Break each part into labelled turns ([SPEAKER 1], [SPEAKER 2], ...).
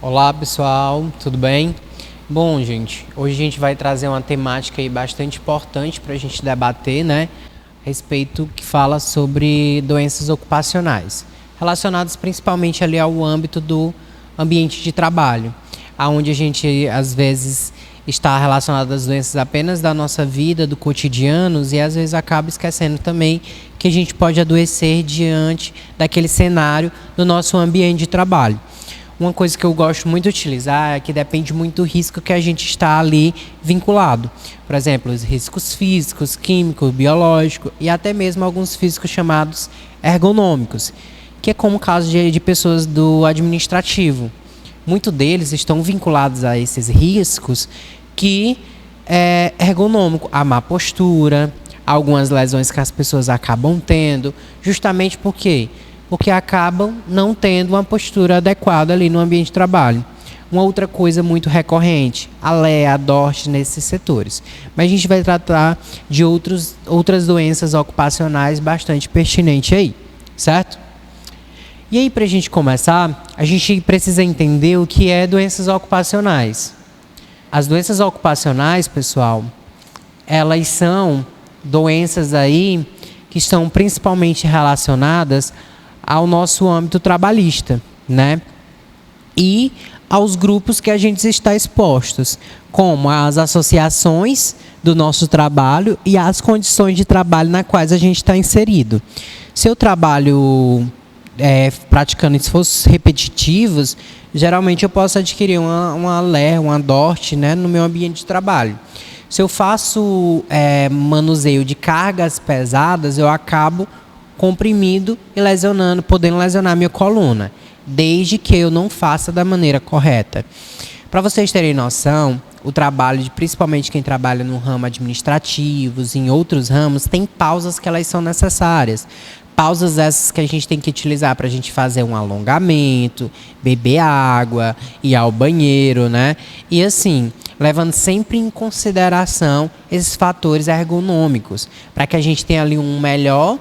[SPEAKER 1] Olá pessoal, tudo bem? Bom, gente, hoje a gente vai trazer uma temática aí bastante importante para a gente debater, né? A respeito que fala sobre doenças ocupacionais, relacionadas principalmente ali ao âmbito do ambiente de trabalho, aonde a gente às vezes está relacionado às doenças apenas da nossa vida, do cotidiano, e às vezes acaba esquecendo também que a gente pode adoecer diante daquele cenário do nosso ambiente de trabalho. Uma coisa que eu gosto muito de utilizar é que depende muito do risco que a gente está ali vinculado. Por exemplo, os riscos físicos, químicos, biológicos e até mesmo alguns físicos chamados ergonômicos, que é como o caso de pessoas do administrativo. Muitos deles estão vinculados a esses riscos que é ergonômico, a má postura, algumas lesões que as pessoas acabam tendo, justamente porque acabam não tendo uma postura adequada ali no ambiente de trabalho. Uma outra coisa muito recorrente, a LEA, a DORT nesses setores. Mas a gente vai tratar de outras doenças ocupacionais bastante pertinentes aí, certo? E aí, para a gente começar, a gente precisa entender o que é doenças ocupacionais. As doenças ocupacionais, pessoal, elas são doenças aí que estão principalmente relacionadas ao nosso âmbito trabalhista, né? E aos grupos que a gente está expostos, como as associações do nosso trabalho e as condições de trabalho nas quais a gente está inserido. Se eu trabalho praticando esforços repetitivos, geralmente eu posso adquirir uma LER, uma DORT, né, no meu ambiente de trabalho. Se eu faço manuseio de cargas pesadas, eu acabo comprimido e podendo lesionar minha coluna, desde que eu não faça da maneira correta. Para vocês terem noção, o trabalho, principalmente quem trabalha no ramo administrativo, em outros ramos, tem pausas que elas são necessárias. Pausas essas que a gente tem que utilizar para a gente fazer um alongamento, beber água, ir ao banheiro, né? E assim, levando sempre em consideração esses fatores ergonômicos, para que a gente tenha ali um melhor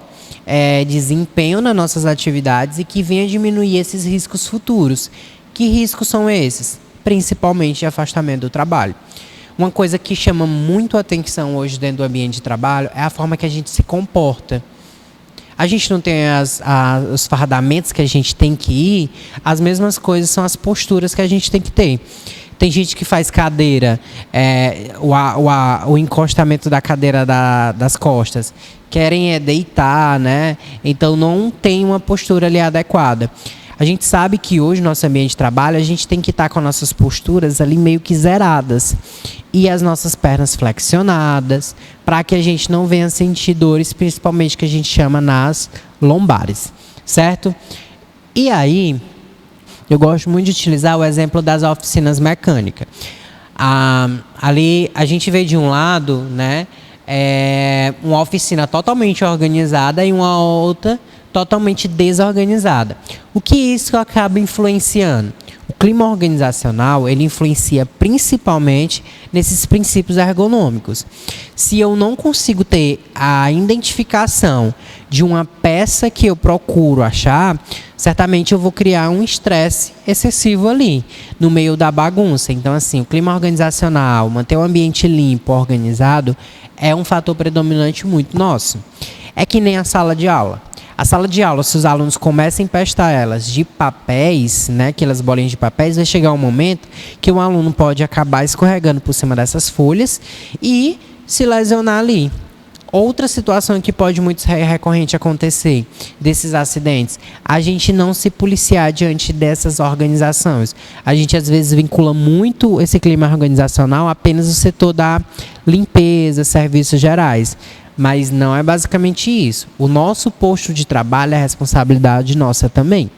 [SPEAKER 1] desempenho nas nossas atividades e que venha diminuir esses riscos futuros. Que riscos são esses? Principalmente de afastamento do trabalho. Uma coisa que chama muito a atenção hoje dentro do ambiente de trabalho é a forma que a gente se comporta. A gente não tem os fardamentos que a gente tem que ir, as mesmas coisas são as posturas que a gente tem que ter. Tem gente que faz cadeira, o encostamento da cadeira das costas, querem deitar, né? Então não tem uma postura ali adequada. A gente sabe que hoje no nosso ambiente de trabalho a gente tem que estar com nossas posturas ali meio que zeradas e as nossas pernas flexionadas, para que a gente não venha sentir dores, principalmente que a gente chama nas lombares, certo? E aí, eu gosto muito de utilizar o exemplo das oficinas mecânicas. Ali a gente vê de um lado, né, uma oficina totalmente organizada e uma outra totalmente desorganizada. O que isso acaba influenciando? O clima organizacional, ele influencia principalmente nesses princípios ergonômicos. Se eu não consigo ter a identificação de uma peça que eu procuro achar, certamente eu vou criar um estresse excessivo ali, no meio da bagunça. Então, assim, o clima organizacional, manter o ambiente limpo, organizado, é um fator predominante muito nosso. É que nem a sala de aula. A sala de aula, se os alunos começam a empestar elas de papéis, né, aquelas bolinhas de papéis, vai chegar um momento que um aluno pode acabar escorregando por cima dessas folhas e se lesionar ali. Outra situação que pode muito recorrente acontecer desses acidentes, a gente não se policiar diante dessas organizações. A gente às vezes vincula muito esse clima organizacional apenas ao setor da limpeza, serviços gerais. Mas não é basicamente isso. O nosso posto de trabalho é responsabilidade nossa também,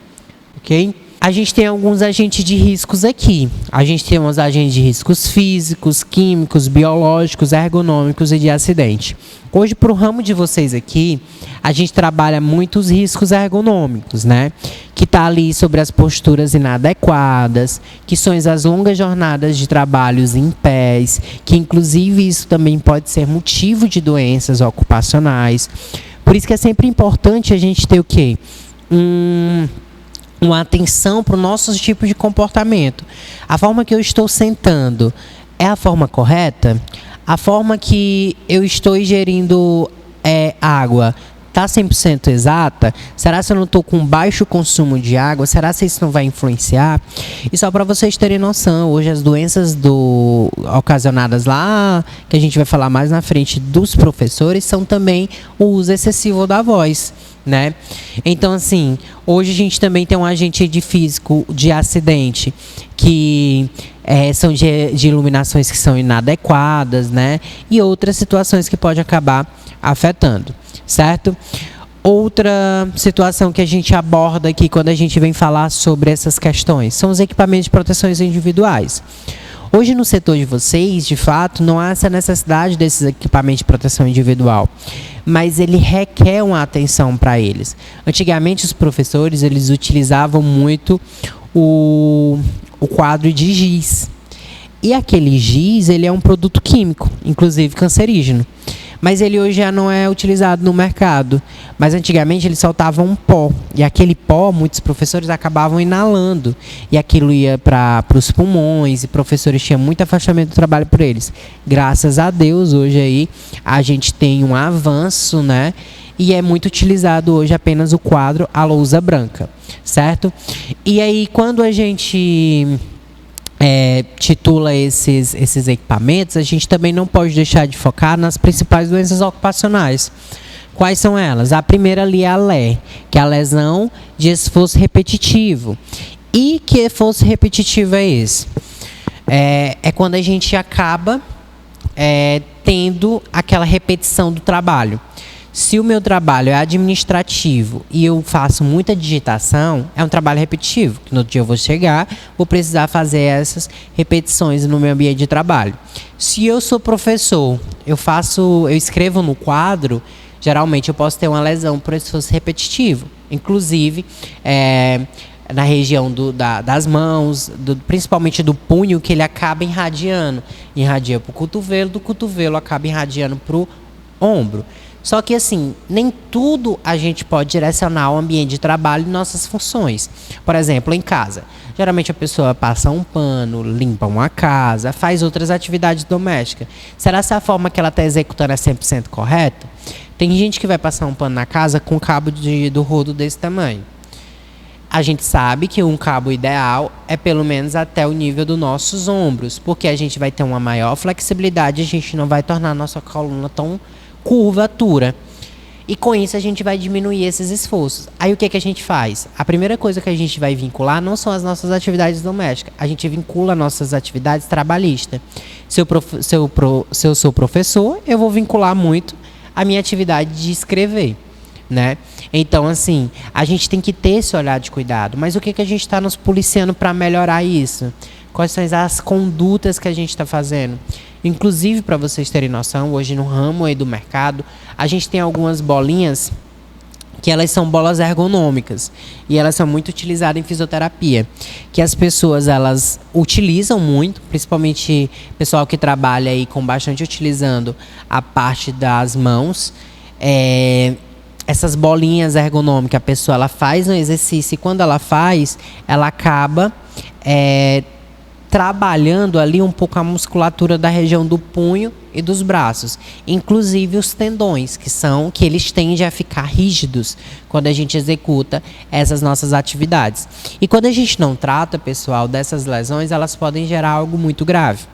[SPEAKER 1] ok? A gente tem alguns agentes de riscos aqui. A gente tem uns agentes de riscos físicos, químicos, biológicos, ergonômicos e de acidente. Hoje, para o ramo de vocês aqui, a gente trabalha muito os riscos ergonômicos, né? Que está ali sobre as posturas inadequadas, que são as longas jornadas de trabalhos em pés, que inclusive isso também pode ser motivo de doenças ocupacionais. Por isso que é sempre importante a gente ter o quê? uma atenção para o nosso tipo de comportamento. A forma que eu estou sentando é a forma correta? A forma que eu estou ingerindo água está 100% exata? Será que eu não estou com baixo consumo de água? Será que isso não vai influenciar? E só para vocês terem noção, hoje as doenças ocasionadas lá, que a gente vai falar mais na frente, dos professores, são também o uso excessivo da voz, né? Então, assim, hoje a gente também tem um agente de físico de acidente que são de iluminações que são inadequadas, né? E outras situações que podem acabar afetando, certo? Outra situação que a gente aborda aqui quando a gente vem falar sobre essas questões são os equipamentos de proteção individuais. Hoje no setor de vocês, de fato, não há essa necessidade desses equipamentos de proteção individual, mas ele requer uma atenção para eles. Antigamente os professores, eles utilizavam muito o quadro de giz. E aquele giz, ele é um produto químico, inclusive cancerígeno. Mas ele hoje já não é utilizado no mercado. Mas antigamente ele soltava um pó. E aquele pó, muitos professores acabavam inalando. E aquilo ia para os pulmões. E professores tinham muito afastamento do trabalho por eles. Graças a Deus, hoje aí, a gente tem um avanço, né? E é muito utilizado hoje apenas o quadro à lousa branca, certo? E aí, quando a gente titula esses equipamentos, a gente também não pode deixar de focar nas principais doenças ocupacionais. Quais são elas? A primeira ali é a LE, que é a lesão de esforço repetitivo. E que esforço repetitivo é esse? É quando a gente acaba tendo aquela repetição do trabalho. Se o meu trabalho é administrativo e eu faço muita digitação, é um trabalho repetitivo. Que no outro dia eu vou chegar, vou precisar fazer essas repetições no meu ambiente de trabalho. Se eu sou professor, eu escrevo no quadro, geralmente eu posso ter uma lesão por esforço repetitivo. Inclusive, na região das mãos, principalmente do punho, que ele acaba irradiando. Irradia para o cotovelo, do cotovelo acaba irradiando para o ombro. Só que, assim, nem tudo a gente pode direcionar ao ambiente de trabalho e nossas funções. Por exemplo, em casa. Geralmente a pessoa passa um pano, limpa uma casa, faz outras atividades domésticas. Será que a forma que ela está executando é 100% correta? Tem gente que vai passar um pano na casa com um cabo do rodo desse tamanho. A gente sabe que um cabo ideal é pelo menos até o nível dos nossos ombros, porque a gente vai ter uma maior flexibilidade e a gente não vai tornar a nossa coluna tão curvatura. E com isso a gente vai diminuir esses esforços. Aí o que a gente faz? A primeira coisa que a gente vai vincular não são as nossas atividades domésticas. A gente vincula nossas atividades trabalhistas. Se eu sou professor, eu vou vincular muito a minha atividade de escrever, né? Então, assim, a gente tem que ter esse olhar de cuidado. Mas o que a gente está nos policiando para melhorar isso? Quais são as condutas que a gente está fazendo? Inclusive, para vocês terem noção, hoje no ramo aí do mercado, a gente tem algumas bolinhas que elas são bolas ergonômicas e elas são muito utilizadas em fisioterapia, que as pessoas elas utilizam muito, principalmente pessoal que trabalha aí com bastante utilizando a parte das mãos. Essas bolinhas ergonômicas, a pessoa ela faz um exercício e quando ela faz, ela acaba trabalhando ali um pouco a musculatura da região do punho e dos braços, inclusive os tendões, que eles tendem a ficar rígidos quando a gente executa essas nossas atividades. E quando a gente não trata, pessoal, dessas lesões, elas podem gerar algo muito grave.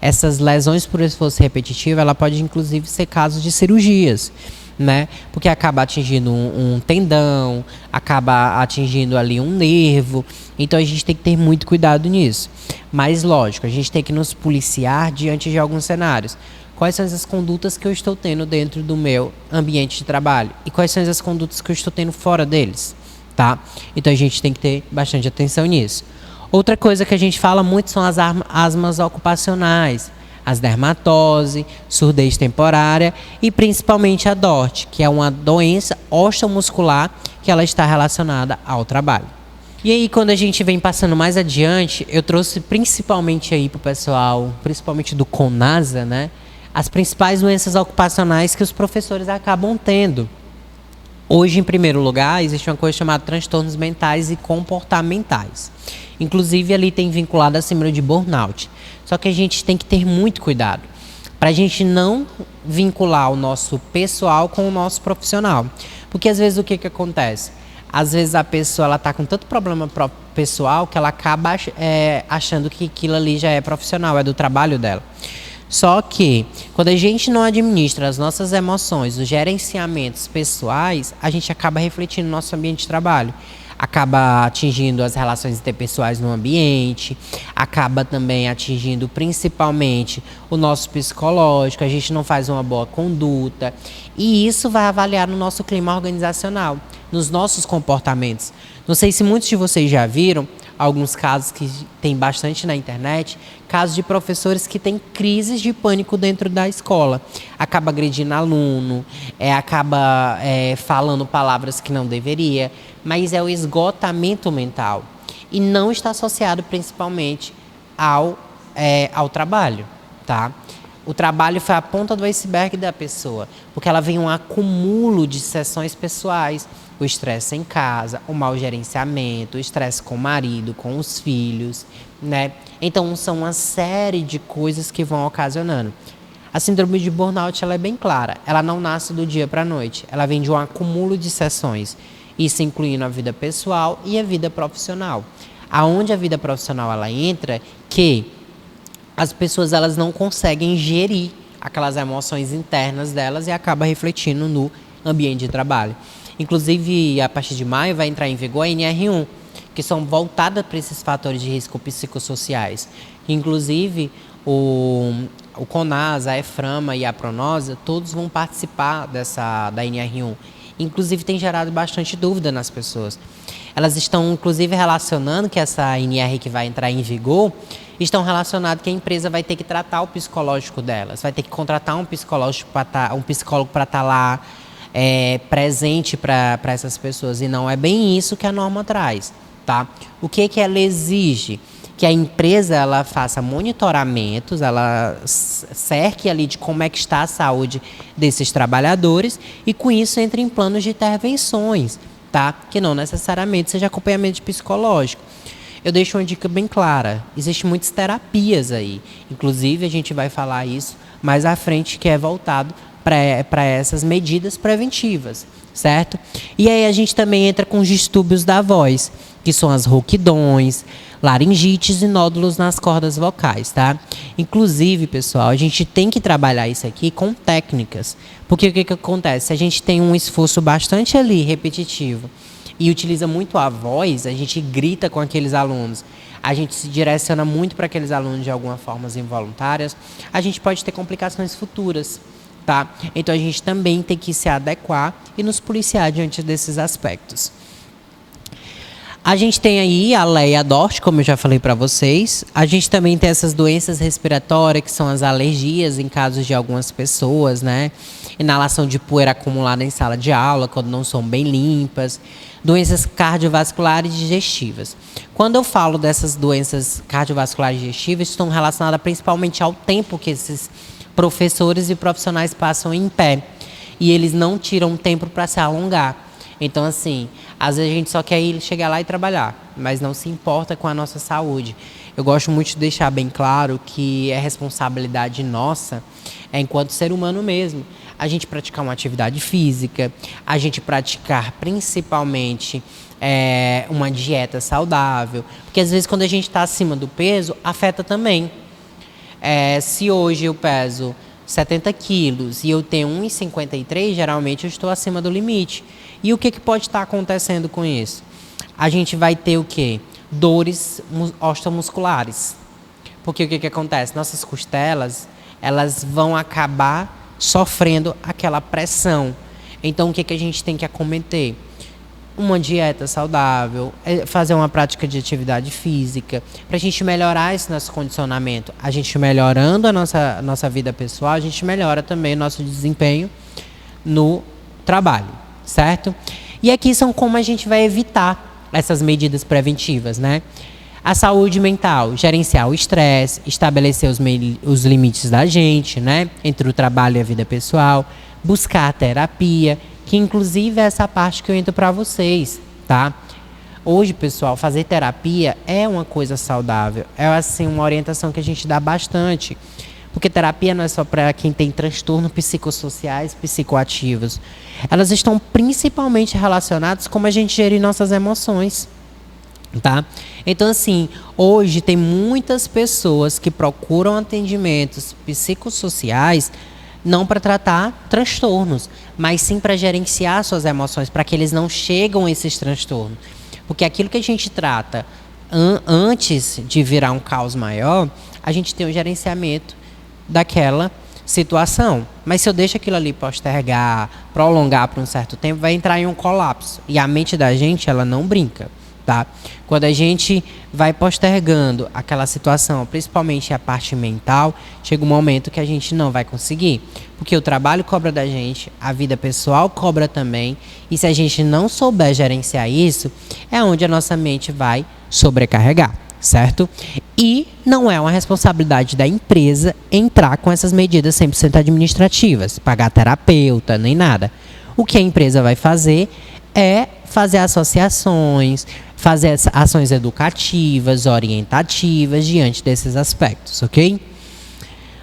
[SPEAKER 1] Essas lesões por esforço repetitivo, ela pode inclusive ser casos de cirurgias, né? Porque acaba atingindo um tendão, acaba atingindo ali um nervo. Então a gente tem que ter muito cuidado nisso. Mas lógico, a gente tem que nos policiar diante de alguns cenários. Quais são as condutas que eu estou tendo dentro do meu ambiente de trabalho? E quais são as condutas que eu estou tendo fora deles? Tá? Então a gente tem que ter bastante atenção nisso. Outra coisa que a gente fala muito são as asmas ocupacionais. As dermatose, surdez temporária e principalmente a DORT, que é uma doença osteomuscular que ela está relacionada ao trabalho. E aí, quando a gente vem passando mais adiante, eu trouxe principalmente aí para o pessoal, principalmente do CONASA, né, as principais doenças ocupacionais que os professores acabam tendo. Hoje, em primeiro lugar, existe uma coisa chamada transtornos mentais e comportamentais. Inclusive, ali tem vinculado a síndrome de burnout. Só que a gente tem que ter muito cuidado para a gente não vincular o nosso pessoal com o nosso profissional. Porque às vezes o que acontece? Às vezes a pessoa está com tanto problema pessoal que ela acaba achando que aquilo ali já é profissional, é do trabalho dela. Só que, quando a gente não administra as nossas emoções, os gerenciamentos pessoais, a gente acaba refletindo no nosso ambiente de trabalho. Acaba atingindo as relações interpessoais no ambiente, acaba também atingindo principalmente o nosso psicológico, a gente não faz uma boa conduta. E isso vai avaliar no nosso clima organizacional, nos nossos comportamentos. Não sei se muitos de vocês já viram alguns casos que tem bastante na internet, casos de professores que têm crises de pânico dentro da escola. Acaba agredindo aluno, acaba falando palavras que não deveria, mas é o esgotamento mental. E não está associado principalmente ao trabalho, tá? O trabalho foi a ponta do iceberg da pessoa, porque ela vem um acúmulo de sessões pessoais, o estresse em casa, o mau gerenciamento, o estresse com o marido, com os filhos, né? Então, são uma série de coisas que vão ocasionando. A síndrome de burnout, ela é bem clara, ela não nasce do dia para a noite, ela vem de um acúmulo de sessões, isso incluindo a vida pessoal e a vida profissional. Aonde a vida profissional ela entra, que as pessoas elas não conseguem gerir aquelas emoções internas delas e acaba refletindo no ambiente de trabalho. Inclusive, a partir de maio vai entrar em vigor a NR1, que são voltadas para esses fatores de risco psicossociais. Inclusive, o CONAS, a EFRAMA e a Pronosa, todos vão participar da NR1. Inclusive, tem gerado bastante dúvida nas pessoas. Elas estão, inclusive, relacionando que essa NR que vai entrar em vigor, estão relacionadas que a empresa vai ter que tratar o psicológico delas, vai ter que contratar um psicólogo para estar lá presente para essas pessoas. E não é bem isso que a norma traz, tá? O que ela exige? Que a empresa ela faça monitoramentos, ela cerque ali de como é que está a saúde desses trabalhadores e com isso entre em planos de intervenções, tá? Que não necessariamente seja acompanhamento psicológico. Eu deixo uma dica bem clara, existem muitas terapias aí, inclusive a gente vai falar isso mais à frente, que é voltado para essas medidas preventivas, certo? E aí a gente também entra com os distúrbios da voz, que são as rouquidões, laringites e nódulos nas cordas vocais, tá? Inclusive, pessoal, a gente tem que trabalhar isso aqui com técnicas, porque o que acontece? Se a gente tem um esforço bastante ali repetitivo e utiliza muito a voz, a gente grita com aqueles alunos, a gente se direciona muito para aqueles alunos de algumas formas involuntárias, a gente pode ter complicações futuras, tá? Então a gente também tem que se adequar e nos policiar diante desses aspectos. A gente tem aí a Leia Dort, como eu já falei para vocês. A gente também tem essas doenças respiratórias, que são as alergias em casos de algumas pessoas, né? Inalação de poeira acumulada em sala de aula, quando não são bem limpas. Doenças cardiovasculares e digestivas. Quando eu falo dessas doenças cardiovasculares e digestivas, estão relacionadas principalmente ao tempo que esses professores e profissionais passam em pé. E eles não tiram tempo para se alongar. Então, assim, às vezes a gente só quer ir chegar lá e trabalhar, mas não se importa com a nossa saúde. Eu gosto muito de deixar bem claro que é responsabilidade nossa, enquanto ser humano mesmo, a gente praticar uma atividade física, a gente praticar principalmente uma dieta saudável, porque às vezes quando a gente está acima do peso, afeta também. Se hoje eu peso 70 quilos e eu tenho 1,53, geralmente eu estou acima do limite. E o que pode estar acontecendo com isso? A gente vai ter o quê? Dores osteomusculares. Porque o que acontece? Nossas costelas, elas vão acabar sofrendo aquela pressão. Então, o que a gente tem que acometer? Uma dieta saudável, fazer uma prática de atividade física, para a gente melhorar esse nosso condicionamento. A gente melhorando a nossa vida pessoal, a gente melhora também o nosso desempenho no trabalho, certo? E aqui são como a gente vai evitar essas medidas preventivas, né? A saúde mental, gerenciar o estresse, estabelecer os limites da gente, né? Entre o trabalho e a vida pessoal, buscar a terapia, que inclusive é essa parte que eu entro para vocês, tá? Hoje, pessoal, fazer terapia é uma coisa saudável. É, assim, uma orientação que a gente dá bastante. Porque terapia não é só para quem tem transtornos psicossociais, psicoativos. Elas estão principalmente relacionadas com como a gente gerir nossas emoções, tá? Então, assim, hoje tem muitas pessoas que procuram atendimentos psicossociais não para tratar transtornos, mas sim para gerenciar suas emoções, para que eles não cheguem a esses transtornos. Porque aquilo que a gente trata antes de virar um caos maior, a gente tem um gerenciamento daquela situação. Mas se eu deixo aquilo ali postergar, prolongar por um certo tempo, vai entrar em um colapso. E a mente da gente, ela não brinca, tá? Quando a gente vai postergando aquela situação, principalmente a parte mental, chega um momento que a gente não vai conseguir. Porque o trabalho cobra da gente, a vida pessoal cobra também. E se a gente não souber gerenciar isso, é onde a nossa mente vai sobrecarregar, certo? E não é uma responsabilidade da empresa entrar com essas medidas 100% administrativas, pagar terapeuta, nem nada. O que a empresa vai fazer é fazer associações, fazer ações educativas, orientativas diante desses aspectos, ok?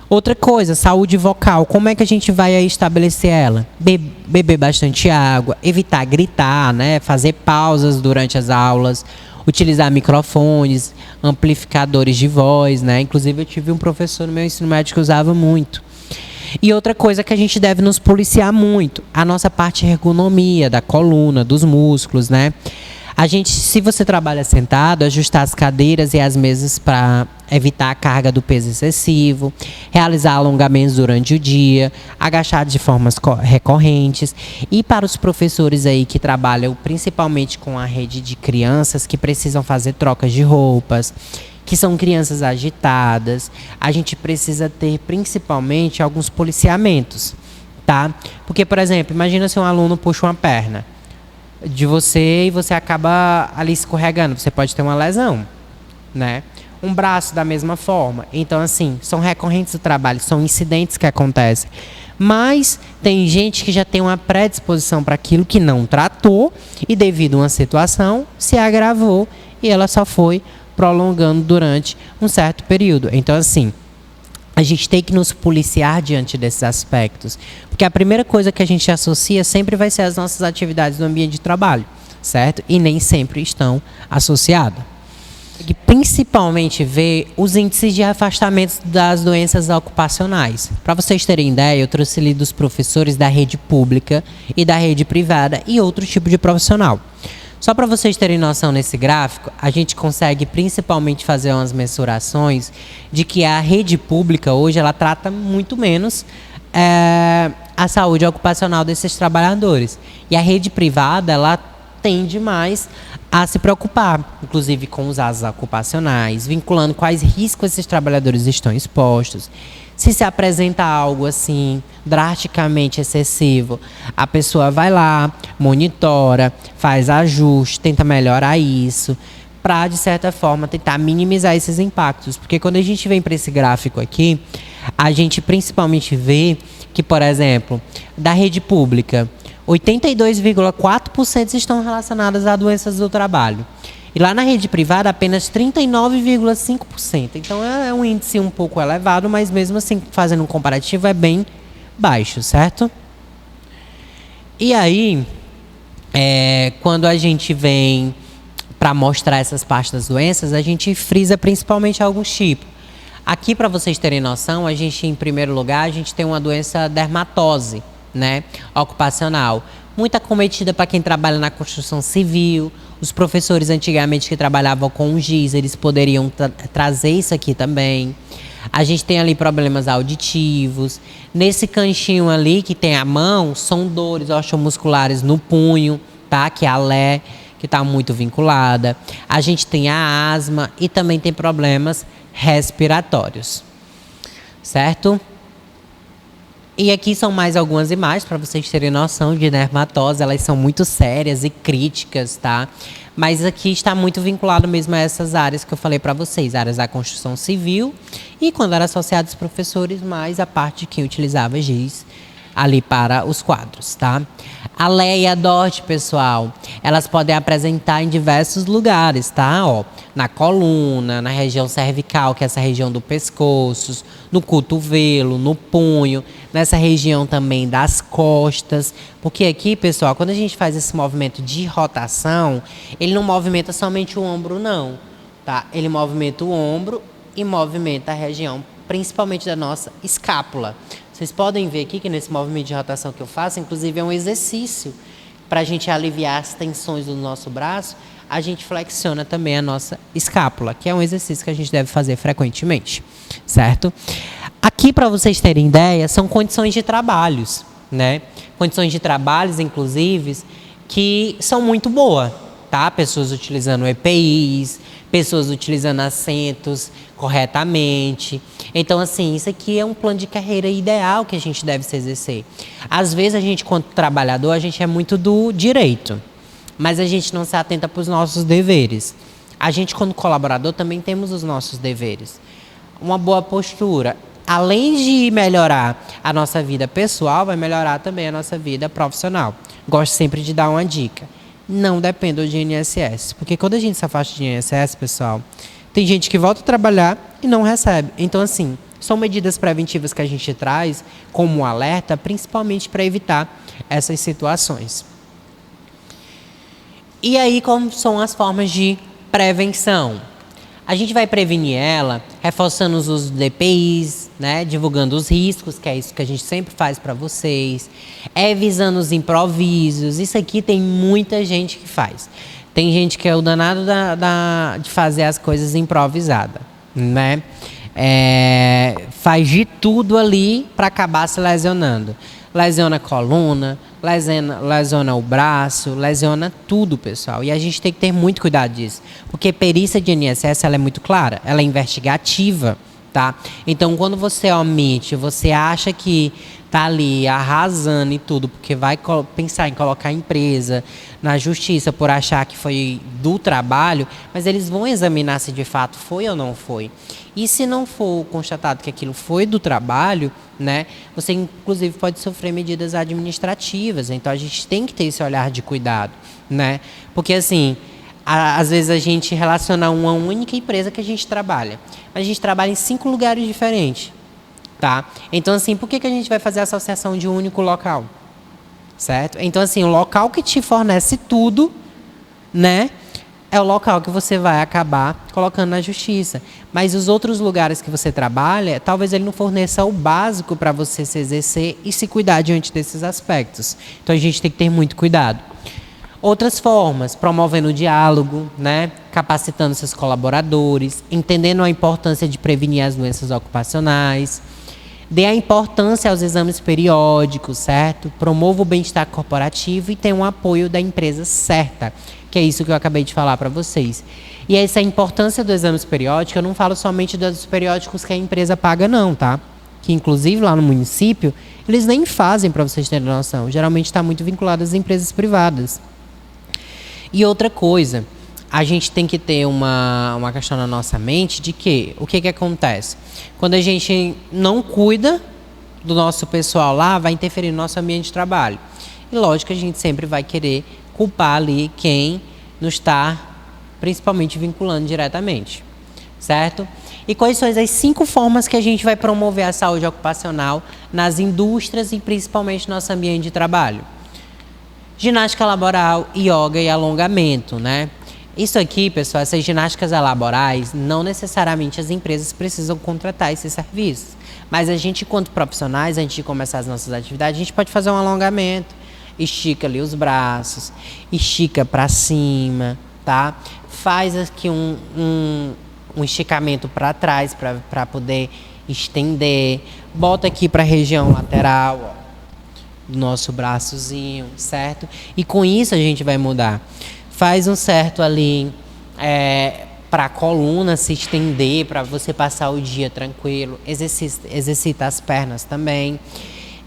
[SPEAKER 1] Outra coisa, saúde vocal. Como é que a gente vai aí estabelecer ela? Beber bastante água, evitar gritar, né? Fazer pausas durante as aulas, utilizar microfones, amplificadores de voz, né? Inclusive eu tive um professor no meu ensino médio que usava muito. E outra coisa que a gente deve nos policiar muito, a nossa parte de ergonomia da coluna, dos músculos, né? A gente, se você trabalha sentado, ajustar as cadeiras e as mesas para evitar a carga do peso excessivo, realizar alongamentos durante o dia, agachar de formas recorrentes. E para os professores aí que trabalham principalmente com a rede de crianças que precisam fazer trocas de roupas, que são crianças agitadas, a gente precisa ter principalmente alguns policiamentos, tá? Porque, por exemplo, imagina se um aluno puxa uma perna de você e você acaba ali escorregando, você pode ter uma lesão, né? Um braço da mesma forma. Então, assim, são recorrentes do trabalho, são incidentes que acontecem. Mas tem gente que já tem uma predisposição para aquilo que não tratou e devido a uma situação se agravou e ela só foi prolongando durante um certo período. Então, assim, a gente tem que nos policiar diante desses aspectos. Porque a primeira coisa que a gente associa sempre vai ser as nossas atividades no ambiente de trabalho, certo? E nem sempre estão associadas. E principalmente ver os índices de afastamento das doenças ocupacionais. Para vocês terem ideia, eu trouxe ali dos professores da rede pública e da rede privada e outro tipo de profissional. Só para vocês terem noção nesse gráfico, a gente consegue principalmente fazer umas mensurações de que a rede pública hoje ela trata muito menos a saúde ocupacional desses trabalhadores. E a rede privada ela tende mais a se preocupar, inclusive com os atos ocupacionais, vinculando quais riscos esses trabalhadores estão expostos. Se apresenta algo assim drasticamente excessivo, a pessoa vai lá, monitora, faz ajuste, tenta melhorar isso, para, de certa forma, tentar minimizar esses impactos. Porque quando a gente vem para esse gráfico aqui, a gente principalmente vê que, por exemplo, da rede pública, 82,4% estão relacionadas a doenças do trabalho. E lá na rede privada, apenas 39,5%. Então, é um índice um pouco elevado, mas mesmo assim, fazendo um comparativo, é bem baixo, certo? E aí, quando a gente vem para mostrar essas partes das doenças, a gente frisa principalmente alguns tipos. Aqui, para vocês terem noção, a gente, em primeiro lugar, a gente tem uma doença dermatose, né, ocupacional. Muito acometida para quem trabalha na construção civil. Os professores antigamente que trabalhavam com o giz, eles poderiam trazer isso aqui também. A gente tem ali problemas auditivos. Nesse canchinho ali que tem a mão, são dores osteomusculares no punho, tá? Que é a LE, que está muito vinculada. A gente tem a asma e também tem problemas respiratórios, certo? E aqui são mais algumas imagens para vocês terem noção de dermatose. Elas são muito sérias e críticas, tá? Mas aqui está muito vinculado mesmo a essas áreas que eu falei para vocês. Áreas da construção civil e, quando era associado aos professores, mais a parte de quem utilizava giz ali para os quadros, tá? A Lé e a Dort, pessoal, elas podem apresentar em diversos lugares, tá? Ó, na coluna, na região cervical, que é essa região do pescoço, no cotovelo, no punho, nessa região também das costas. Porque aqui, pessoal, quando a gente faz esse movimento de rotação, ele não movimenta somente o ombro, não, tá? Ele movimenta o ombro e movimenta a região, principalmente da nossa escápula. Vocês podem ver aqui que nesse movimento de rotação que eu faço, inclusive é um exercício para a gente aliviar as tensões do nosso braço, a gente flexiona também a nossa escápula, que é um exercício que a gente deve fazer frequentemente, certo? Aqui, para vocês terem ideia, são condições de trabalhos, né? Condições de trabalhos, inclusive, que são muito boas, tá? Pessoas utilizando EPIs, pessoas utilizando assentos corretamente. Então, assim, isso aqui é um plano de carreira ideal que a gente deve se exercer. Às vezes, a gente, quanto trabalhador, a gente é muito do direito, mas a gente não se atenta para os nossos deveres. A gente, quando colaborador, também temos os nossos deveres. Uma boa postura, além de melhorar a nossa vida pessoal, vai melhorar também a nossa vida profissional. Gosto sempre de dar uma dica. Não dependa do INSS, porque quando a gente se afasta do INSS, pessoal, tem gente que volta a trabalhar e não recebe. Então, assim, são medidas preventivas que a gente traz como um alerta, principalmente para evitar essas situações. E aí, como são as formas de prevenção? A gente vai prevenir ela reforçando os usos de EPIs, né? Divulgando os riscos, que é isso que a gente sempre faz para vocês. Visando os improvisos. Isso aqui tem muita gente que faz. Tem gente que é o danado de fazer as coisas improvisadas, né? Faz de tudo ali para acabar se lesionando. Lesiona a coluna, lesiona o braço, lesiona tudo, pessoal. E a gente tem que ter muito cuidado disso. Porque perícia de INSS, ela é muito clara, ela é investigativa, tá? Então, quando você omite, você acha que tá ali arrasando e tudo, porque vai pensar em colocar a empresa na justiça por achar que foi do trabalho, mas eles vão examinar se de fato foi ou não foi. E se não for constatado que aquilo foi do trabalho, né, você inclusive pode sofrer medidas administrativas. Então a gente tem que ter esse olhar de cuidado, né? Porque assim, às vezes a gente relaciona uma única empresa que a gente trabalha, mas a gente trabalha em 5 lugares diferentes. Tá? Então, assim, por que a gente vai fazer a associação de um único local? Certo? Então, assim, o local que te fornece tudo, né, é o local que você vai acabar colocando na justiça. Mas os outros lugares que você trabalha, talvez ele não forneça o básico para você se exercer e se cuidar diante desses aspectos. Então, a gente tem que ter muito cuidado. Outras formas, promovendo o diálogo, né, capacitando seus colaboradores, entendendo a importância de prevenir as doenças ocupacionais. Dê a importância aos exames periódicos, certo? Promova o bem-estar corporativo e tenha um apoio da empresa certa, que é isso que eu acabei de falar para vocês. E essa importância dos exames periódicos, eu não falo somente dos periódicos que a empresa paga, não, tá? Que inclusive lá no município, eles nem fazem, para vocês terem noção. Geralmente está muito vinculado às empresas privadas. E outra coisa, a gente tem que ter uma questão na nossa mente de que, o que acontece? Quando a gente não cuida do nosso pessoal lá, vai interferir no nosso ambiente de trabalho. E lógico que a gente sempre vai querer culpar ali quem nos está principalmente vinculando diretamente, certo? E quais são as 5 formas que a gente vai promover a saúde ocupacional nas indústrias e principalmente no nosso ambiente de trabalho? Ginástica laboral, yoga e alongamento, né? Isso aqui, pessoal, essas ginásticas laborais, não necessariamente as empresas precisam contratar esses serviços. Mas a gente, enquanto profissionais, antes de começar as nossas atividades, a gente pode fazer um alongamento. Estica ali os braços, estica para cima, tá? Faz aqui um esticamento para trás para poder estender. Bota aqui para a região lateral, ó, do nosso braçozinho, certo? E com isso a gente vai mudar. Faz um certo ali para a coluna se estender, para você passar o dia tranquilo. Exercita as pernas também.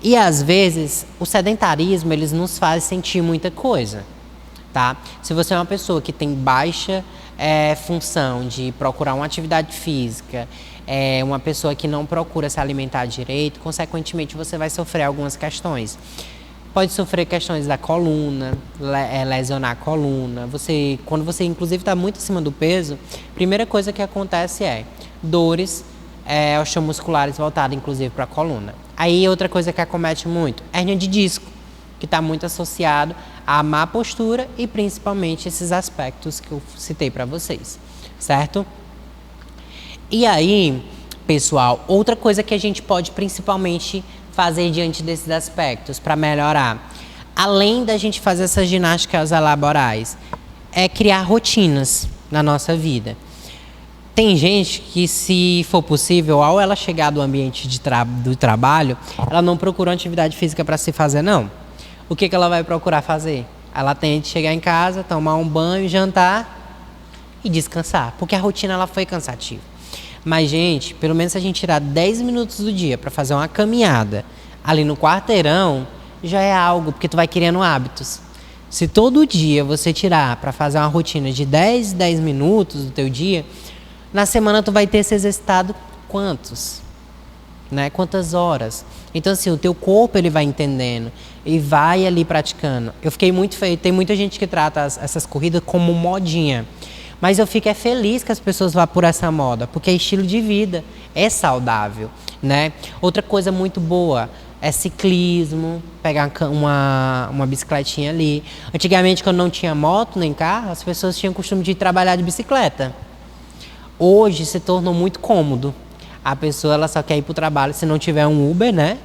[SPEAKER 1] E às vezes o sedentarismo eles nos faz sentir muita coisa, tá? Se você é uma pessoa que tem baixa função de procurar uma atividade física, uma pessoa que não procura se alimentar direito, consequentemente você vai sofrer algumas questões. Pode sofrer questões da coluna, lesionar a coluna. Quando você inclusive está muito acima do peso, a primeira coisa que acontece é dores osteomusculares voltadas inclusive para a coluna. Aí outra coisa que acomete muito, hérnia de disco, que está muito associado à má postura e principalmente esses aspectos que eu citei para vocês, certo? E aí, pessoal, outra coisa que a gente pode principalmente fazer diante desses aspectos para melhorar, além da gente fazer essas ginásticas laborais, é criar rotinas na nossa vida. Tem gente que, se for possível, ao ela chegar do ambiente do trabalho, ela não procura uma atividade física para se fazer, não. O que ela vai procurar fazer? Ela tem que chegar em casa, tomar um banho, jantar e descansar, porque a rotina ela foi cansativa. Mas, gente, pelo menos se a gente tirar 10 minutos do dia para fazer uma caminhada ali no quarteirão, já é algo, porque tu vai criando hábitos. Se todo dia você tirar para fazer uma rotina de 10 minutos do teu dia, na semana tu vai ter se exercitado quantos? Né? Quantas horas? Então, assim, o teu corpo ele vai entendendo e vai ali praticando. Eu fiquei muito feio. Tem muita gente que trata essas corridas como modinha. Mas eu fico feliz que as pessoas vão por essa moda, porque é estilo de vida, é saudável, né? Outra coisa muito boa é ciclismo, pegar uma bicicletinha ali. Antigamente, quando não tinha moto nem carro, as pessoas tinham o costume de trabalhar de bicicleta. Hoje se tornou muito cômodo. A pessoa ela só quer ir para o trabalho se não tiver um Uber, né?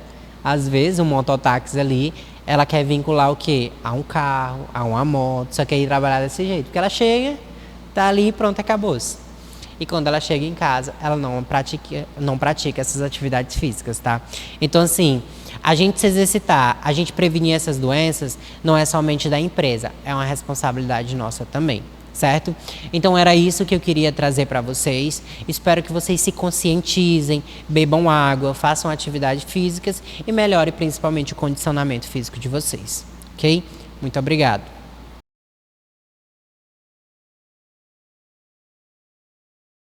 [SPEAKER 1] Às vezes um mototáxi ali, ela quer vincular o quê? A um carro, a uma moto, só quer ir trabalhar desse jeito. Porque ela chega, tá ali e pronto, acabou-se. E quando ela chega em casa, ela não pratica essas atividades físicas, tá? Então, assim, a gente se exercitar, a gente prevenir essas doenças, não é somente da empresa, é uma responsabilidade nossa também. Certo? Então era isso que eu queria trazer para vocês. Espero que vocês se conscientizem, bebam água, façam atividades físicas e melhore principalmente o condicionamento físico de vocês. Ok? Muito obrigado.